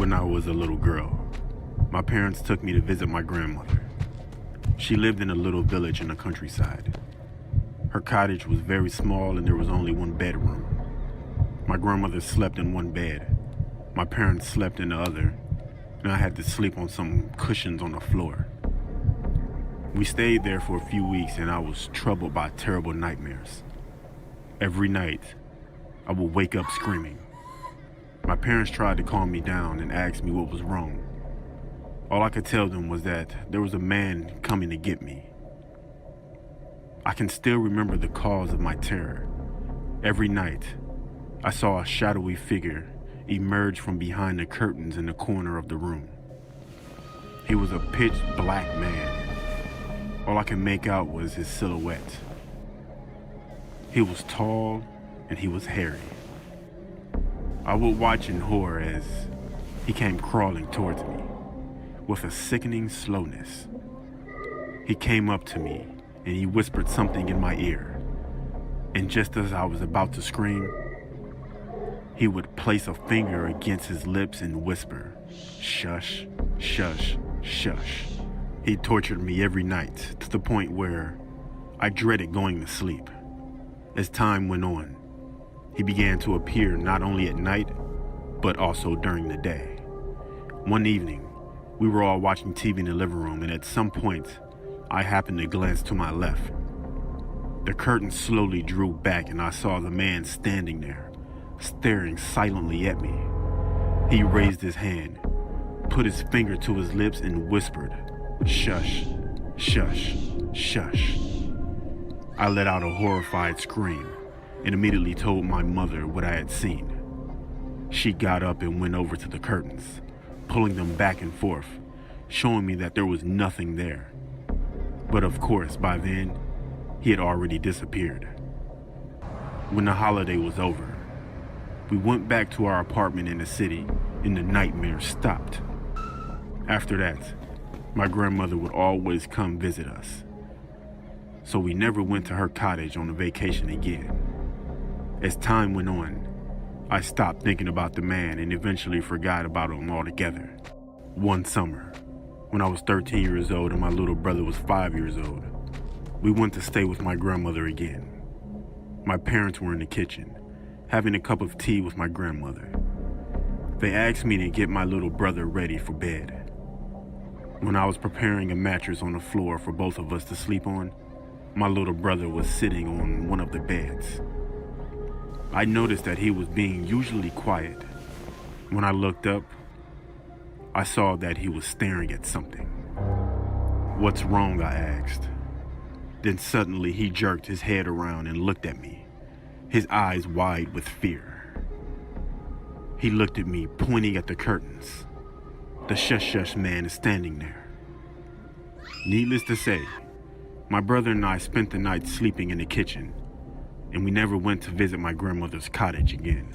When I was a little girl, my parents took me to visit my grandmother. She lived in a little village in the countryside. Her cottage was very small and there was only one bedroom. My grandmother slept in one bed. My parents slept in the other, and I had to sleep on some cushions on the floor. We stayed there for a few weeks and I was troubled by terrible nightmares. Every night, I would wake up screaming. My parents tried to calm me down and asked me what was wrong. All I could tell them was that there was a man coming to get me. I can still remember the cause of my terror. Every night, I saw a shadowy figure emerge from behind the curtains in the corner of the room. He was a pitch black man. All I could make out was his silhouette. He was tall and he was hairy. I would watch in horror as he came crawling towards me with a sickening slowness. He came up to me and he whispered something in my ear. And just as I was about to scream, he would place a finger against his lips and whisper, "Shush, shush, shush." He tortured me every night to the point where I dreaded going to sleep. As time went on, he began to appear not only at night, but also during the day. One evening, we were all watching TV in the living room, and at some point, I happened to glance to my left. The curtain slowly drew back and I saw the man standing there, staring silently at me. He raised his hand, put his finger to his lips and whispered, "Shush, shush, shush." I let out a horrified scream and immediately told my mother what I had seen. She got up and went over to the curtains, pulling them back and forth, showing me that there was nothing there. But of course, by then, he had already disappeared. When the holiday was over, we went back to our apartment in the city and the nightmare stopped. After that, my grandmother would always come visit us. So we never went to her cottage on a vacation again. As time went on, I stopped thinking about the man and eventually forgot about him altogether. One summer, when I was 13 years old and my little brother was 5 years old, we went to stay with my grandmother again. My parents were in the kitchen, having a cup of tea with my grandmother. They asked me to get my little brother ready for bed. When I was preparing a mattress on the floor for both of us to sleep on, my little brother was sitting on one of the beds. I noticed that he was being usually quiet. When I looked up, I saw that he was staring at something. "What's wrong?" I asked. Then suddenly he jerked his head around and looked at me, his eyes wide with fear. He looked at me, pointing at the curtains. The shush-shush man is standing there. Needless to say, my brother and I spent the night sleeping in the kitchen, and we never went to visit my grandmother's cottage again.